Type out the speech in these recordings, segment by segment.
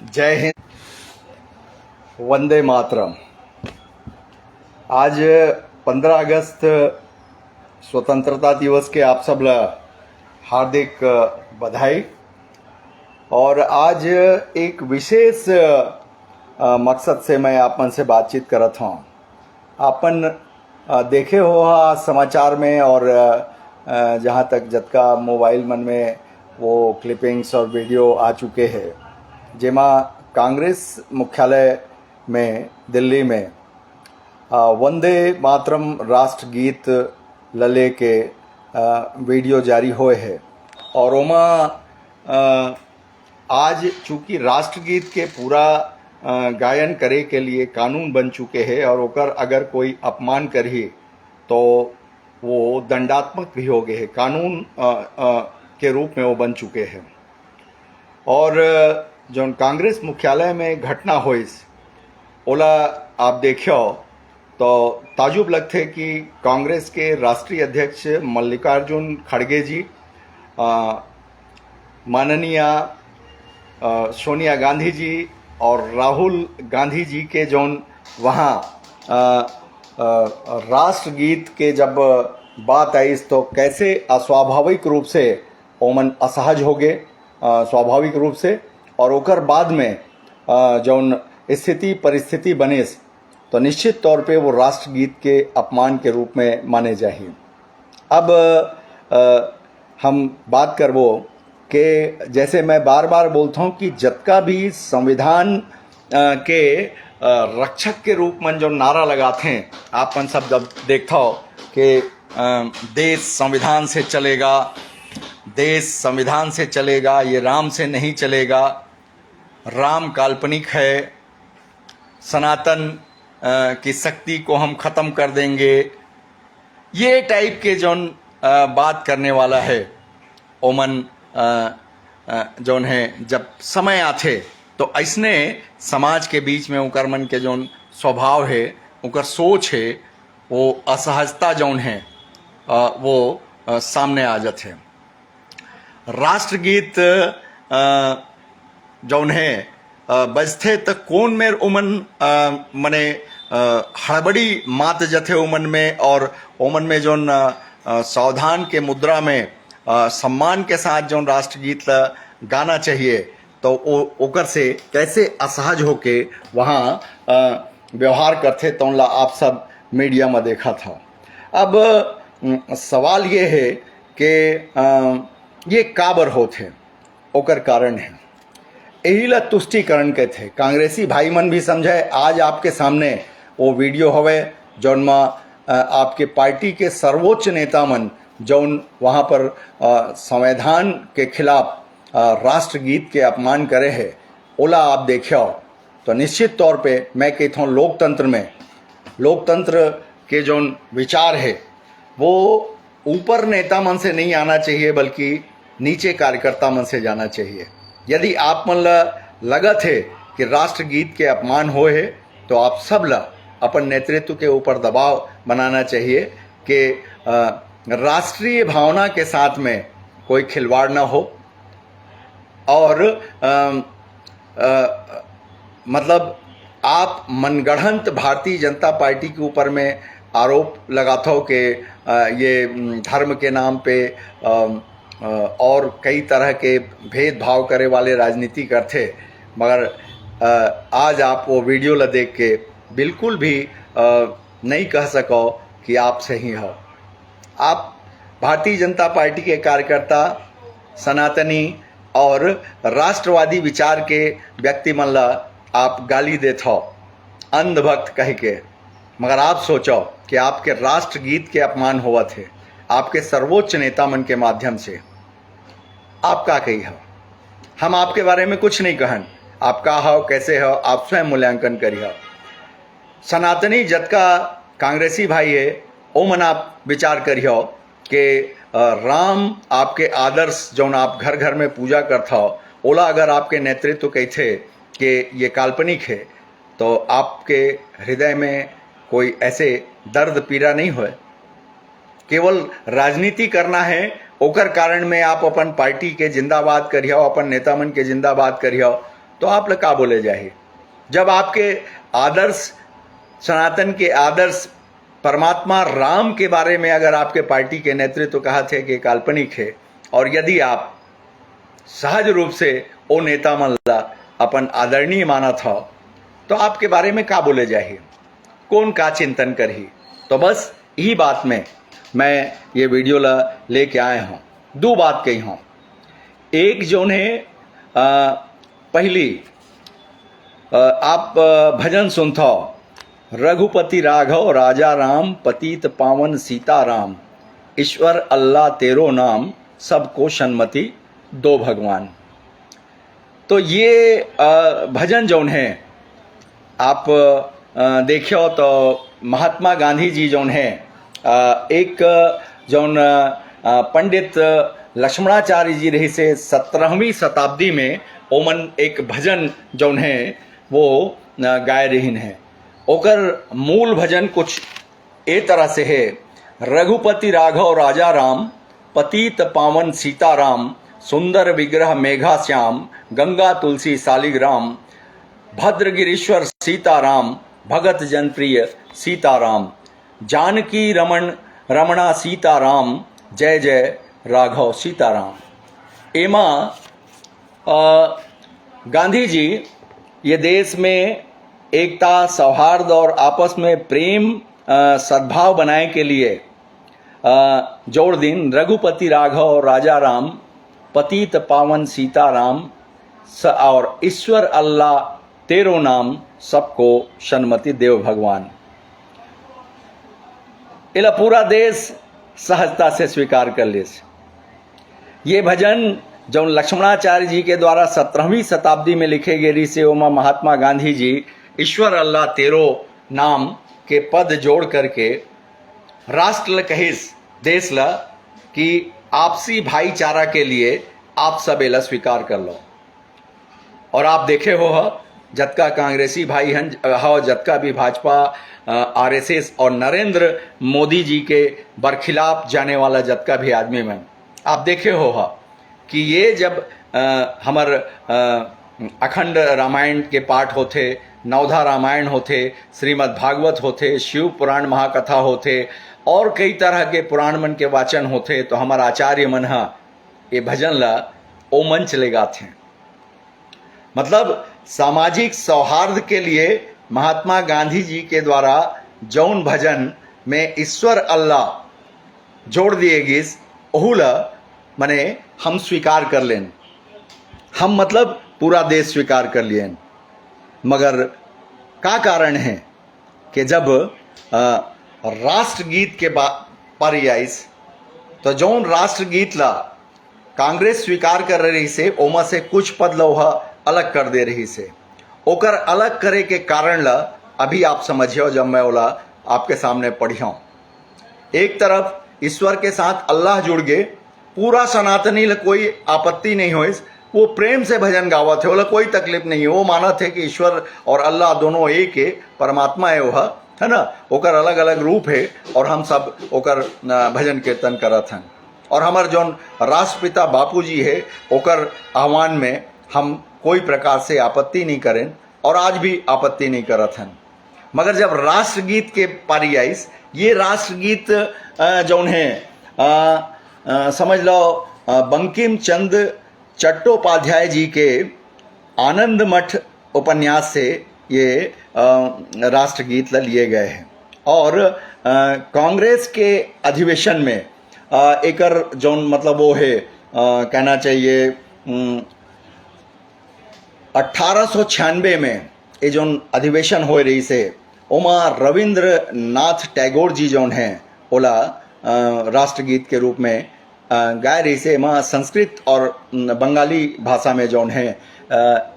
जय हिंद, वंदे मातरम। आज 15 अगस्त स्वतंत्रता दिवस के आप सब हार्दिक बधाई। और आज एक विशेष मकसद से मैं आपन से बातचीत करत हूँ। आपन देखे हो समाचार में और जहाँ तक जतका मोबाइल मन में वो क्लिपिंग्स और वीडियो आ चुके हैं, जेमा कांग्रेस मुख्यालय में दिल्ली में वंदे मातरम राष्ट्र गीत लले के वीडियो जारी हुए है। और ओमा आज चूंकि राष्ट्रगीत के पूरा गायन करे के लिए कानून बन चुके हैं और ओकर अगर कोई अपमान करी तो वो दंडात्मक भी हो गए हैं, कानून के रूप में वो बन चुके हैं। और जो कांग्रेस मुख्यालय में घटना हुई ओला आप देखियो तो ताजुब लगते कि कांग्रेस के राष्ट्रीय अध्यक्ष मल्लिकार्जुन खड़गे जी, माननीय सोनिया गांधी जी और राहुल गांधी जी के जोन वहाँ राष्ट्रगीत के जब बात आई तो कैसे अस्वाभाविक रूप से ओमन असहज हो गए, स्वाभाविक रूप से। और ओकर बाद में जौन स्थिति परिस्थिति बने तो निश्चित तौर पे वो राष्ट्रगीत के अपमान के रूप में माने जाहिए। अब हम बात करबो कि जैसे मैं बार बार बोलता हूँ कि जतका भी संविधान के रक्षक के रूप में जो नारा लगाते हैं, आप मन सब जब देखता हो कि देश संविधान से चलेगा, देश संविधान से चलेगा, ये राम से नहीं चलेगा, राम काल्पनिक है, सनातन की शक्ति को हम खत्म कर देंगे, ये टाइप के जोन बात करने वाला है ओमन जोन है जब समय आते तो ऐसने समाज के बीच में उकर मन के जोन स्वभाव है, उकर सोच है, वो असहजता जोन है वो सामने आ जाते हैं। राष्ट्रगीत जौन है बजथे त कोन में उमन मने हड़बड़ी मात जथे उमन में, और ओमन में जोन सावधान के मुद्रा में सम्मान के साथ जोन राष्ट्रगीत गाना चाहिए तो ओकर से कैसे असहज होके वहाँ व्यवहार करते तो आप सब मीडिया में देखा था। अब सवाल ये है कि ये काबर होते, ओकर कारण है यही ला तुष्टिकरण के थे। कांग्रेसी भाई मन भी समझे। आज आपके सामने वो वीडियो हवे जौन में आपके पार्टी के सर्वोच्च नेता मन जौन वहाँ पर संविधान के खिलाफ राष्ट्रगीत के अपमान करे है, ओला आप देखियो तो निश्चित तौर पे मैं कहता हूँ लोकतंत्र में, लोकतंत्र के जौन विचार है वो ऊपर नेता मन से नहीं आना चाहिए बल्कि नीचे कार्यकर्ता मन से जाना चाहिए। यदि आप मन लगत है कि राष्ट्रगीत के अपमान हो है तो आप सब ला अपन नेतृत्व के ऊपर दबाव बनाना चाहिए कि राष्ट्रीय भावना के साथ में कोई खिलवाड़ ना हो। और मतलब आप मनगढ़ंत भारतीय जनता पार्टी के ऊपर में आरोप लगाते हो कि ये धर्म के नाम पे और कई तरह के भेदभाव करे वाले राजनीति करते, मगर आज आप वो वीडियो ला देख के बिल्कुल भी नहीं कह सको कि आप सही हो। आप भारतीय जनता पार्टी के कार्यकर्ता, सनातनी और राष्ट्रवादी विचार के व्यक्ति मन ला आप गाली देते हो अंधभक्त कह के, मगर आप सोचो कि आपके राष्ट्रगीत के अपमान हुआ थे आपके सर्वोच्च नेता मन के माध्यम से। आप का कही हो, हम आपके बारे में कुछ नहीं कहन, आप का हो कैसे हो आप स्वयं मूल्यांकन करी हो। सनातनी जतका कांग्रेसी भाई है ओ मन आप विचार करियो कि राम आपके आदर्श जौन आप घर घर में पूजा करता हो, ओला अगर आपके नेतृत्व कहते कि ये काल्पनिक है तो आपके हृदय में कोई ऐसे दर्द पीड़ा नहीं होए। केवल राजनीति करना है, ओकर कारण में आप अपन पार्टी के जिंदाबाद करियो, अपन नेता मन के जिंदाबाद करियो, तो आप लोग का बोले जाए। जब आपके आदर्श, सनातन के आदर्श परमात्मा राम के बारे में अगर आपके पार्टी के नेतृत्व कहा थे कि काल्पनिक है, और यदि आप सहज रूप से वो नेता मल्ला अपन आदरणीय माना था, तो आपके बारे में का बोले जाए, कौन का चिंतन करही। तो बस यही बात में मैं ये वीडियो लेके आए हूँ। दो बात कही हूँ। एक जो है पहली आप भजन सुनता, रघुपति राघव राजा राम, पतित पावन सीता राम, ईश्वर अल्लाह तेरो नाम, सबको सन्मति दो भगवान। तो ये भजन जौन है आप देखियो तो महात्मा गांधी जी जौन है एक जौन पंडित लक्ष्मणाचार्य जी रही से 17वीं शताब्दी में ओमन एक भजन जौन है वो गाय रही है। ओकर मूल भजन कुछ ए तरह से है, रघुपति राघव राजा राम, पतित पावन सीता राम, सुंदर विग्रह मेघा श्याम, गंगा तुलसी सालिग्राम, भद्रगिरीश्वर सीताराम, भगत जनप्रिय सीताराम, जानकी रमणा सीताराम, जय जय राघव सीताराम। एमा गांधी जी ये देश में एकता, सौहार्द और आपस में प्रेम सद्भाव बनाए के लिए जोड़ दिन रघुपति राघव राजा राम, पतित पावन सीताराम और ईश्वर अल्लाह तेरो नाम, सबको सन्मति देव भगवान। इला पूरा देश सहजता से स्वीकार कर ले। ये भजन जो लक्ष्मणाचार्य जी के द्वारा 17वीं शताब्दी में लिखे गए से ओमा महात्मा गांधी जी ईश्वर अल्लाह तेरो नाम के पद जोड़ करके राष्ट्र ल कहिस, देश ल कि आपसी भाईचारा के लिए आप सब एला स्वीकार कर लो। और आप देखे हो जतका कांग्रेसी भाई हन हो, जतका भी भाजपा आरएसएस और नरेंद्र मोदी जी के बरखिलाफ जाने वाला जतका भी आदमी में आप देखे हो कि ये जब हमार अखंड रामायण के पाठ होते, नवधा रामायण होते, श्रीमद् भागवत होते, शिव पुराण महाकथा होते और कई तरह के पुराण मन के वाचन होते, तो हमारा आचार्य मन ये भजन ला ओ मंच ले गाते हैं। मतलब सामाजिक सौहार्द के लिए महात्मा गांधी जी के द्वारा जौन भजन में ईश्वर अल्लाह जोड़ दिए गिस ओहुला मने हम स्वीकार कर लें, हम मतलब पूरा देश स्वीकार कर लिए। मगर का कारण है कि जब राष्ट्रगीत के पारी आइस तो जौन राष्ट्रगीत ला कांग्रेस स्वीकार कर रही से ओमा से कुछ पद लोहा अलग कर दे रही से, ओकर अलग करे के कारण ला अभी आप समझियो जब मैं ओला आपके सामने पढ़ियो। एक तरफ ईश्वर के साथ अल्लाह जुड़ गए, पूरा सनातनी ला कोई आपत्ति नहीं हो, वो प्रेम से भजन गावत है, बोला कोई तकलीफ नहीं है, वो माना थे कि ईश्वर और अल्लाह दोनों एक है, परमात्मा है वह, है ना, ओकर अलग अलग रूप है और हम सब ओकर भजन कीर्तन करत हैं। और हमार जौन राष्ट्रपिता बापू जी है ओकर आह्वान में हम कोई प्रकार से आपत्ति नहीं करें और आज भी आपत्ति नहीं करत हैं। मगर जब राष्ट्रगीत के पारी आइस, ये राष्ट्रगीत जौन है समझ लो बंकिम चंद्र चट्टोपाध्याय जी के आनंद मठ उपन्यास से ये राष्ट्रगीत लिए गए हैं। और कांग्रेस के अधिवेशन में एकर जौन मतलब वो है कहना चाहिए 1896 में ये जौन अधिवेशन हो रही से ओमा रविंद्रनाथ टैगोर जी जौन हैं ओला राष्ट्रगीत के रूप में गाय रही से माँ संस्कृत और बंगाली भाषा में जौन है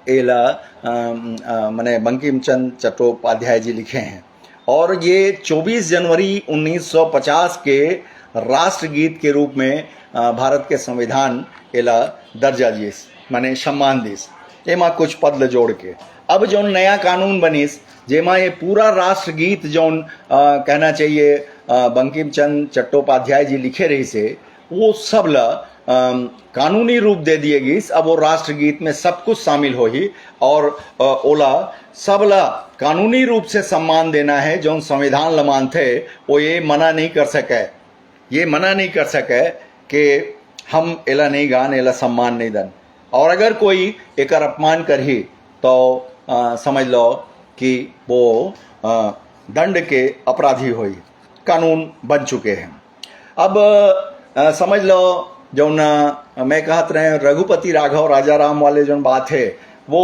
एला मैंने बंकिम चंद्र चट्टोपाध्याय जी लिखे हैं। और ये 24 जनवरी 1950 के राष्ट्रगीत के रूप में भारत के संविधान एला दर्जा दिस माने सम्मान दिस, एमा कुछ पद जोड़ के अब जौन नया कानून बनिस जेमा ये पूरा राष्ट्रगीत जौन कहना चाहिए बंकिम चंद्र चट्टोपाध्याय जी लिखे रही से वो सब ला कानूनी रूप दे दिए गई, अब वो राष्ट्रगीत में सब कुछ शामिल हो ही और ओला सबला कानूनी रूप से सम्मान देना है जो संविधान लमान थे वो ये मना नहीं कर सके कि हम एला नहीं गान, एला सम्मान नहीं दन। और अगर कोई एक अपमान कर ही तो समझ लो कि वो दंड के अपराधी हुई, कानून बन चुके हैं। अब समझ लो जो मैं कहत रहे रघुपति राघव राजा राम वाले जो बात है वो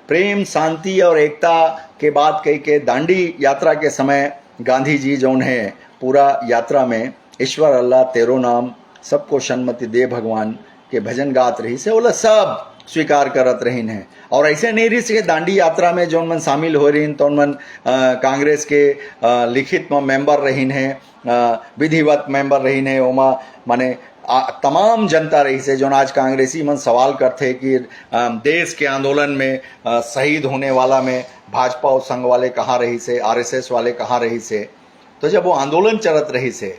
प्रेम शांति और एकता के बात कही के दांडी यात्रा के समय गांधी जी जो है पूरा यात्रा में ईश्वर अल्लाह तेरो नाम सबको सन्मति दे भगवान के भजन गात रही से बोला सब स्वीकार करत रही हैं। और ऐसे नहीं रही से दांडी यात्रा में जो मन शामिल हो रही तो मन कांग्रेस के लिखित में मेंबर रही हैं, विधिवत मेंबर रही हैं, ओमा माने तमाम जनता रही से जो आज कांग्रेसी मन सवाल करते कि देश के आंदोलन में शहीद होने वाला में भाजपा और संघ वाले कहाँ रही से, आरएसएस वाले कहाँ रही से। तो जब वो आंदोलन चलत रही से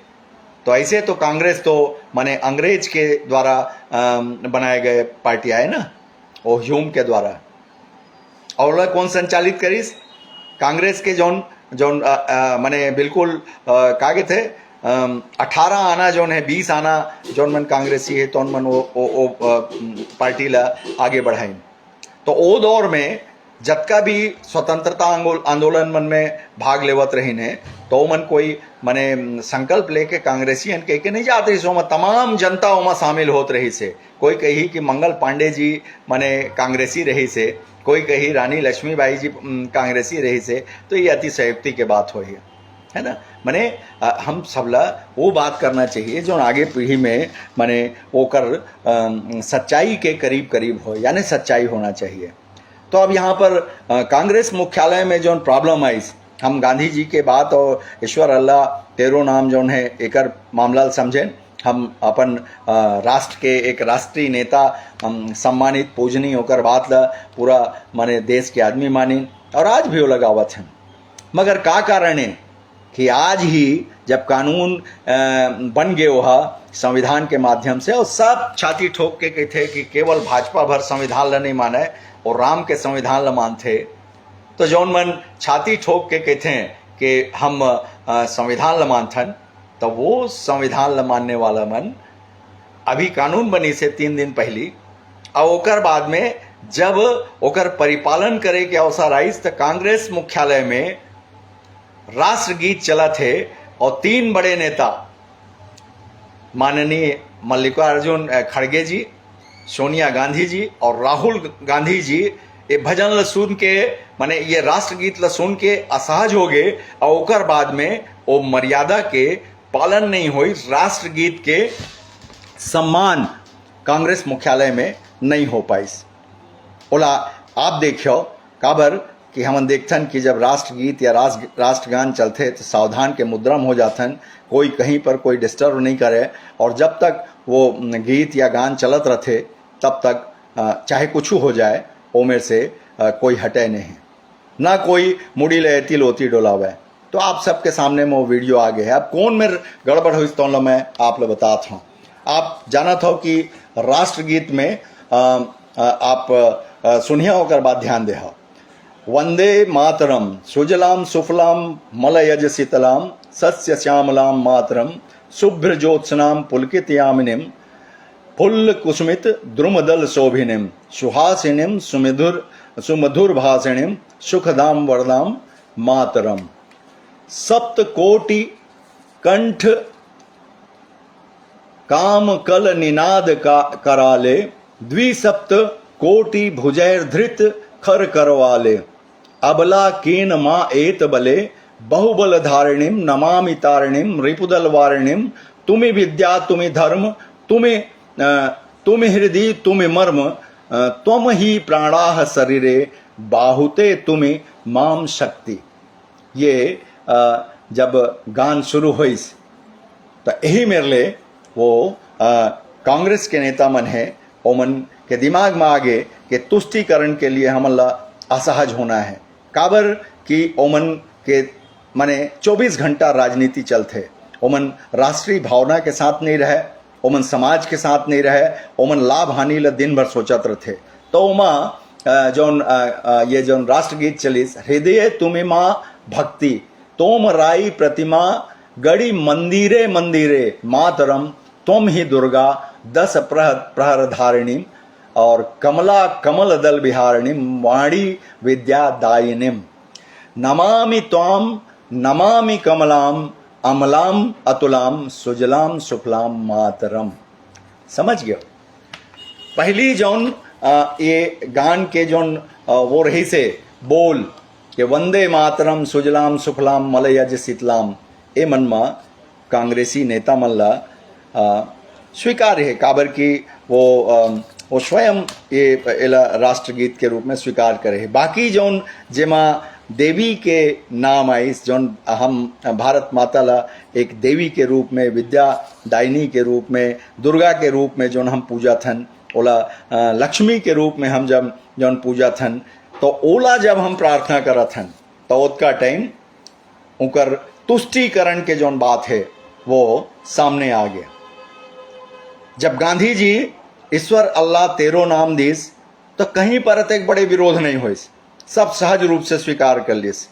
तो ऐसे तो कांग्रेस तो माने अंग्रेज के द्वारा बनाए गए पार्टी है ना, वो ह्यूम के द्वारा। और कौन संचालित करीस? कांग्रेस के जौन माने बिल्कुल कागे थे 18 आना जौन है 20 आना जौन मन कांग्रेसी है तो मन वो पार्टी ला आगे बढ़ाई। तो वो दौर में जतका भी स्वतंत्रता आंदोलन मन में भाग लेवत रही ने तो मन कोई माने संकल्प लेके कांग्रेसियन कह के नहीं जाते सो में तमाम जनता ओमा शामिल होत रही से। कोई कही कि मंगल पांडे जी माने कांग्रेसी रही से, कोई कही रानी लक्ष्मीबाई जी कांग्रेसी रही से। तो ये अति संयुक्ति के बात हो है ना। माने हम सबला वो बात करना चाहिए जो आगे पीढ़ी में माने वो कर सच्चाई के करीब करीब हो, यानी सच्चाई होना चाहिए। तो अब यहाँ पर कांग्रेस मुख्यालय में जो प्रॉब्लम आई, हम गांधी जी के बात और ईश्वर अल्लाह तेरो नाम जो है एक मामला समझें। हम अपन राष्ट्र के एक राष्ट्रीय नेता सम्मानित पूजनी होकर बात ला पूरा माने देश के आदमी मानी और आज भी वो लगावत हैं। मगर का कारण है कि आज ही जब कानून बन गए वह संविधान के माध्यम से और सब छाती ठोक के कहते कि केवल भाजपा भर संविधान ला नहीं माने और राम के संविधान ला मानते, तो जौन मन छाती ठोक के कहते हैं कि हम संविधान ला मानथन, तो वो संविधान ला मानने वाला मन अभी कानून बनी से 3 दिन पहली और ओकर बाद में जब ओकर परिपालन करे के अवसर आई तो कांग्रेस मुख्यालय में राष्ट्रगीत चला थे और 3 बड़े नेता माननीय मल्लिकार्जुन खड़गे जी, सोनिया गांधी जी और राहुल गांधी जी ये भजन ल सुन के माने ये राष्ट्रगीत ल सुन के असहज हो गए और ओकर बाद में वो मर्यादा के पालन नहीं हुई, राष्ट्रगीत के सम्मान कांग्रेस मुख्यालय में नहीं हो पाई। बोला आप देखियो काबर कि हम देखथन कि जब राष्ट्रगीत या राष्ट्रगान चलते तो सावधान के मुद्रा में हो जाथन, कोई कहीं पर कोई डिस्टर्ब नहीं करे और जब तक वो गीत या गान चलत रहते तब तक चाहे कुछ हो जाए वो मेरे से कोई हटे नहीं, ना कोई मुड़ी लेती लोती डोलावे। तो आप सबके सामने में वो वीडियो आ गए है। अब कौन मेरे गड़बड़ हुई तो मैं आप लोग बताता हूँ। आप जाना था कि राष्ट्रगीत में आप सुनिया होकर बात ध्यान दे हो। वंदे मातरम सुजलाम सुफलाम मलयज शीतलाम सस्य श्यामलाम मातरम शुभ्र ज्योत्सनाम पुलकित यामिनीम फुल्ल कुसुमित द्रुमदल शोभिनीम सुहासिनीम सुमधुर भाषिणीम सुखदाम वरदाम मातरम सप्त कोटि कंठ काम कल निनाद का कराले द्विसप्त कोटि भुजैर धृत खर करवाले अबला कीन माँ एत बले बहुबल धारिणीम नमामि तारिणीम रिपुदल वारिणीम तुम्हें विद्या तुम्हें धर्म तुम्हें हृदय तुम्हें मर्म त्वम ही प्राणाह शरीरे बाहुते तुम्हें माम शक्ति। ये जब गान शुरू हुई तो यही मेरे लिए वो कांग्रेस के नेता मन है ओमन के दिमाग में आगे कि तुष्टीकरण के लिए हमला असहज होना है। काबर कि ओमन के माने 24 घंटा राजनीति चलते, ओमन राष्ट्रीय भावना के साथ नहीं रहे ओमन समाज के साथ नहीं रहे, ओमन लाभ हानि ला दिन भर सोचत रहे। तो ओमा जौन ये जौन राष्ट्रगीत चलिस, हृदय तुम्हें माँ भक्ति तोम राई प्रतिमा गड़ी मंदिरे मंदिरे मातरम तुम ही दुर्गा 10 प्रहर धारिणी और कमला कमल दल विहारिणी वाणी विद्या दायिनीम नमामि त्वाम नमामि कमलाम अमलाम अतुलाम सुजलाम सुफलाम मातरम। समझ गए? पहली जौन ये गान के जौन वो रही से बोल कि वंदे मातरम सुजलाम सुफलाम मलयज शीतलाम, ए मन में कांग्रेसी नेता मल्ला स्वीकार है काबर की वो स्वयं ये राष्ट्रगीत के रूप में स्वीकार करे। बाकी जौन जेमा देवी के नाम आई, जौन हम भारत माता ला एक देवी के रूप में, विद्या दायिनी के रूप में, दुर्गा के रूप में जौन हम पूजा थन, ओला लक्ष्मी के रूप में हम जब जौन पूजा थन, तो ओला जब हम प्रार्थना करत हन तो उसका टाइम उनकर तुष्टिकरण के जौन बात है वो सामने आ गया। जब गांधी जी ईश्वर अल्लाह तेरो नाम दिस तो कहीं पर एक बड़े विरोध नहीं हुए, सब सहज रूप से स्वीकार कर लिस।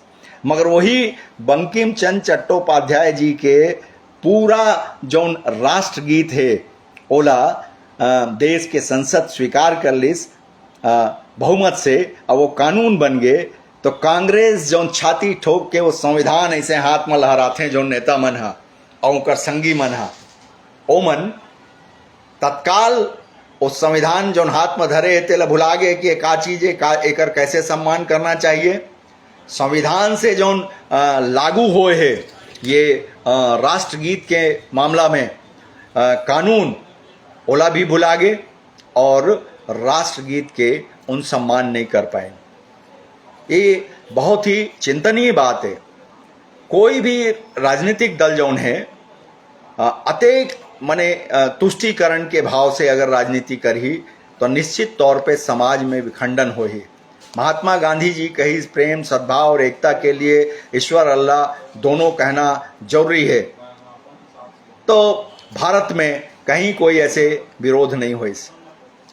मगर वही बंकिम चंद्र चट्टोपाध्याय जी के पूरा जौन राष्ट्रगीत है ओला देश के संसद स्वीकार कर लिस बहुमत से, अब वो कानून बन गए। तो कांग्रेस जौन छाती ठोक के वो संविधान ऐसे हाथ में लहराते जो नेता मन हा और उनकर संगी मन हा, ओमन तत्काल उस संविधान जौन हाथ में धरे तेला भुला गए कि का चीज है, का एकर कैसे सम्मान करना चाहिए। संविधान से जौन लागू हुए है ये राष्ट्रगीत के मामला में कानून ओला भी भुला गए और राष्ट्रगीत के उन सम्मान नहीं कर पाए। ये बहुत ही चिंतनीय बात है। कोई भी राजनीतिक दल जौन है अतेक मने तुष्टिकरण के भाव से अगर राजनीति करी तो निश्चित तौर पे समाज में विखंडन हो ही। महात्मा गांधी जी कही प्रेम सद्भाव और एकता के लिए ईश्वर अल्लाह दोनों कहना जरूरी है। तो भारत में कहीं कोई ऐसे विरोध नहीं हुए,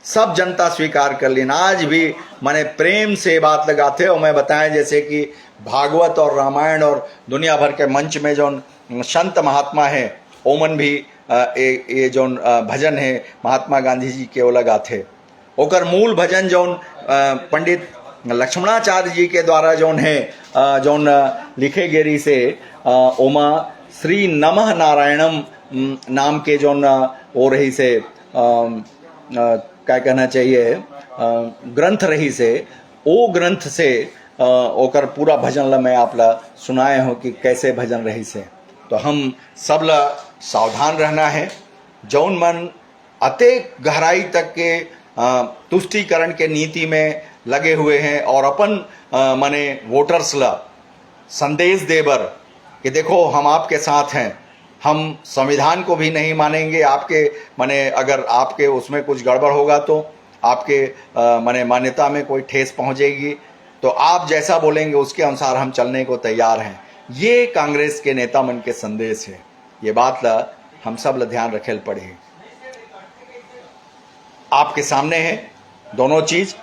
सब जनता स्वीकार कर लेना। आज भी माने प्रेम से बात लगाते और मैं बताएं जैसे कि भागवत और रामायण और दुनिया भर के मंच में जो संत महात्मा है ओमन भी ये जौन भजन है महात्मा गांधी जी के वो लगाते। ओकर मूल भजन जौन पंडित लक्ष्मणाचार्य जी के द्वारा जौन है जौन लिखे गेरी से ओमा श्री नमः नारायणम नाम के जौन वो रही से क्या कहना चाहिए ग्रंथ रही से, वो ग्रंथ से ओकर पूरा भजन ला मैं आप ला सुनाए हूँ कि कैसे भजन रही से। तो हम सब ला सावधान रहना है। जौन मन अतेक गहराई तक के तुष्टिकरण के नीति में लगे हुए हैं और अपन माने वोटर्स ला संदेश देबर कि देखो हम आपके साथ हैं, हम संविधान को भी नहीं मानेंगे, आपके माने अगर आपके उसमें कुछ गड़बड़ होगा तो आपके माने मान्यता में कोई ठेस पहुंचेगी, तो आप जैसा बोलेंगे उसके अनुसार हम चलने को तैयार हैं। ये कांग्रेस के नेता मन के संदेश है। ये बात ला हम सब ला ध्यान रखे पड़े। आपके सामने है दोनों चीज,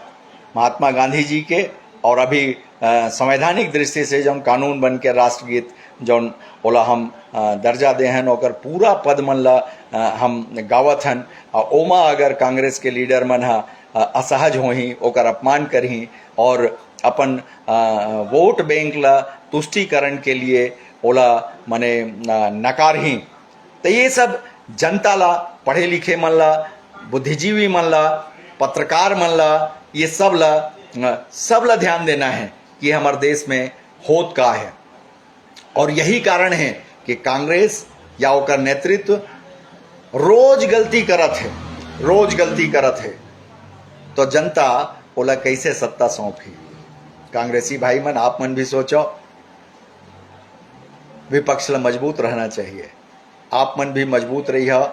महात्मा गांधी जी के और अभी संवैधानिक दृष्टि से जो कानून बन के राष्ट्रगीत जौन ओला हम दर्जा दे हैं ओकर पूरा पद मन ला हम गावत हन। और ओमा अगर कांग्रेस के लीडर मन असहज होही, ओकर अपमान करही और अपन वोट बैंक ला तुष्टिकरण के लिए ओला मने नकारही, तो ये सब जनता ला, पढ़े लिखे मन ला, बुद्धिजीवी मन ला, पत्रकार मन ला, ये सब ला ध्यान देना है कि हमारे देश में होत का है। और यही कारण है कि कांग्रेस या ओकर नेतृत्व रोज गलती करत है, तो जनता ओला कैसे सत्ता सौंपी। कांग्रेसी भाई मन, आप मन भी सोचो, विपक्ष ला मजबूत रहना चाहिए। आप मन भी मजबूत रही हो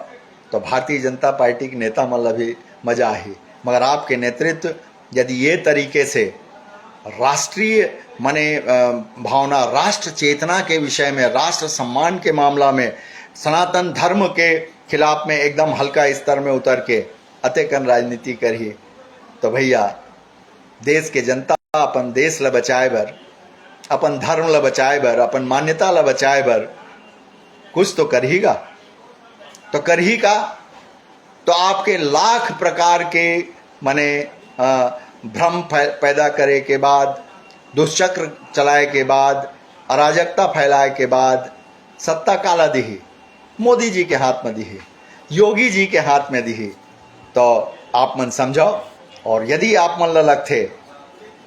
तो भारतीय जनता पार्टी के नेता मन ला भी मजा आई। मगर आपके नेतृत्व यदि ये तरीके से राष्ट्रीय माने भावना, राष्ट्र चेतना के विषय में, राष्ट्र सम्मान के मामला में, सनातन धर्म के खिलाफ में एकदम हल्का स्तर में उतर के अतेकन राजनीति करिए तो भैया देश के जनता अपन देश ल बचाए बर, अपन धर्म ल बचाए बर, अपन मान्यता ल बचाए बर कुछ तो कर ही गा। तो कर ही का तो आपके लाख प्रकार के माने भ्रम पैदा करे के बाद, दुष्चक्र चलाए के बाद, अराजकता फैलाए के बाद सत्ता काला दिही मोदी जी के हाथ में दिही, योगी जी के हाथ में दिही। तो आप मन समझो। और यदि आप मन ला लगथे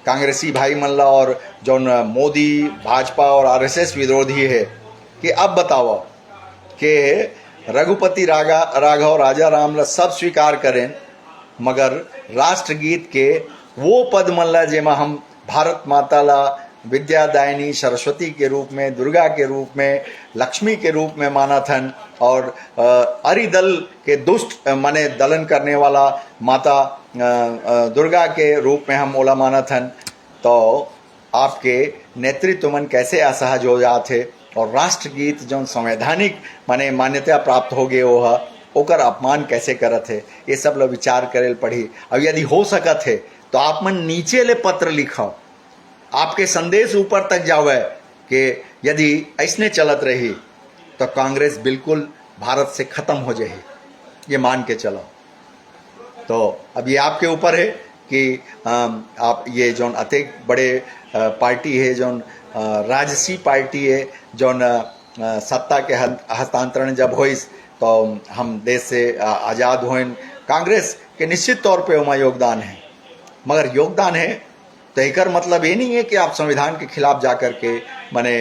कांग्रेसी भाई मन ला और जो मोदी भाजपा और आरएसएस विरोधी है कि अब बताओ कि रघुपति राघव राजा राम ला सब स्वीकार करें, मगर राष्ट्रगीत के वो पद मन ला जेमा हम भारत माता ला विद्यादायिनी सरस्वती के रूप में, दुर्गा के रूप में, लक्ष्मी के रूप में माना थन और अरिदल के दुष्ट माने दलन करने वाला माता दुर्गा के रूप में हम ओला माना थन। तो आपके नेतृत्व मन कैसे असहज हो जाते और राष्ट्रगीत जो संवैधानिक माने मान्यता प्राप्त हो गए वो ओकर अपमान कैसे करत है, ये सब लोग विचार करे पड़ी। अब यदि हो सकत है तो आप मन नीचे ले पत्र लिखो, आपके संदेश ऊपर तक जावे कि यदि ऐसने चलत रही तो कांग्रेस बिल्कुल भारत से खत्म हो जाए, ये मान के चलो। तो अब ये आपके ऊपर है कि आप ये जो अतेक बड़े पार्टी है, जो राजसी पार्टी है, जो सत्ता के हस्तांतरण जब होइस तो हम देश से आज़ाद हों, कांग्रेस के निश्चित तौर पे वहाँ योगदान है, मगर योगदान है तो एक मतलब ये नहीं है कि आप संविधान के खिलाफ जाकर के माने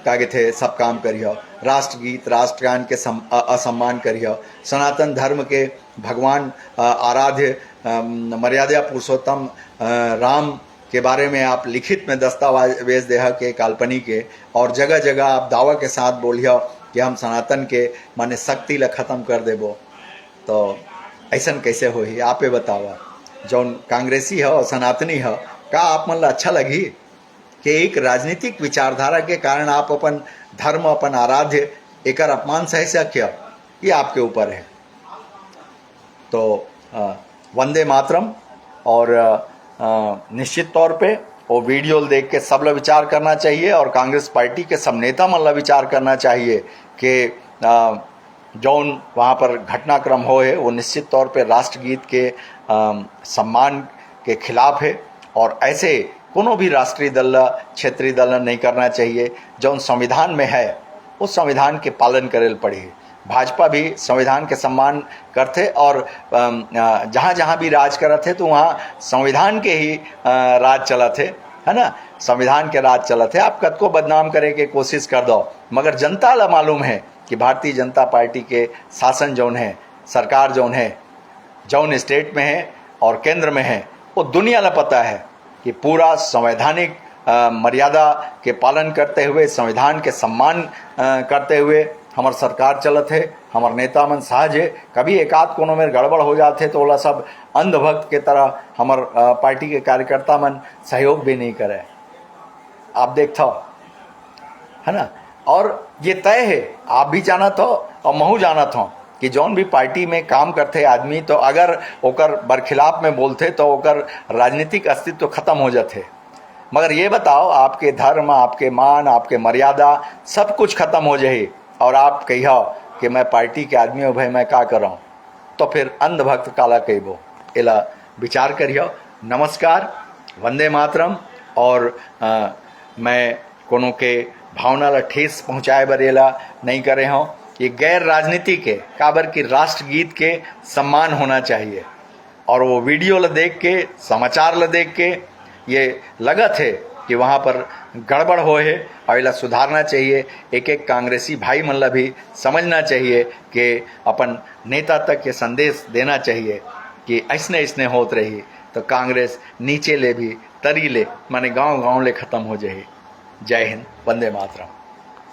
कागे थे सब काम करियो, राष्ट्रगीत राष्ट्रगान के असम्मान करियो, सनातन धर्म के भगवान आराध्य मर्यादा पुरुषोत्तम राम के बारे में आप लिखित में दस्तावेज देह के काल्पनिक के और जगह जगह आप दावा के साथ बोलियो कि हम सनातन के माने शक्ति ला खत्म कर देबो। तो ऐसा कैसे हो ही आप बतावा। जौन कांग्रेसी है और सनातनी है का आप मन ला अच्छा लगी कि एक राजनीतिक विचारधारा के कारण आप अपन धर्म अपन आराध्य एक अपमान सह सकिया, ये आपके ऊपर है। तो वंदे मातरम और निश्चित तौर पे वो वीडियो देख के सब लोग विचार करना चाहिए और कांग्रेस पार्टी के सब नेता मन ला विचार करना चाहिए कि जौन वहाँ पर घटनाक्रम हो है वो निश्चित तौर पे राष्ट्रगीत के सम्मान के खिलाफ है और ऐसे कोनो भी राष्ट्रीय दल क्षेत्रीय दल नहीं करना चाहिए। जौन संविधान में है उस संविधान के पालन करेल पड़ी। भाजपा भी संविधान के सम्मान करते और जहाँ जहाँ भी राज करते तो वहाँ संविधान के ही राज चलते है ना, संविधान के राज चलते। आप कद को बदनाम करे के कोशिश कर दो, मगर जनता ला मालूम है कि भारतीय जनता पार्टी के शासन जौन है, सरकार जौन है, जौन स्टेट में है और केंद्र में है, वो दुनिया ला पता है कि पूरा संवैधानिक मर्यादा के पालन करते हुए, संविधान के सम्मान करते हुए हमार सरकार चलत है। हमार नेता मन सहज है, कभी एकाध कोनो में गड़बड़ हो जाते तो ओला सब अंधभक्त के तरह हमार पार्टी के कार्यकर्ता मन सहयोग भी नहीं करे। आप देखता है ना, और ये तय है, आप भी जानत हो और महू जानत हो कि जौन भी पार्टी में काम करते आदमी तो अगर ओकर बरखिलाफ में बोलते तो ओकर राजनीतिक अस्तित्व खत्म हो जाते। मगर ये बताओ आपके धर्म, आपके मान, आपके मर्यादा सब कुछ खत्म हो जाए और आप कहियो कि मैं पार्टी के आदमी हूँ भाई मैं क्या कर रहा हूँ, तो फिर अंधभक्त काला कहबो। एला विचार करियो। नमस्कार, वंदे मातरम। और मैं कोनो के भावना ला ठेस पहुँचाए बर एला नहीं करे हूँ। ये गैर राजनीतिक है, काबर की राष्ट्रगीत के सम्मान होना चाहिए। और वो वीडियो ला देख के, समाचार ला देख के ये लगत है कि वहाँ पर गड़बड़ हो है और इला सुधारना चाहिए। एक एक कांग्रेसी भाई मन ला भी समझना चाहिए कि अपन नेता तक ये संदेश देना चाहिए कि ऐसने ऐसने होत रही तो कांग्रेस नीचे ले भी तरी ले माने गांव गांव ले खत्म हो जाए। जय हिंद, वंदे मातरम।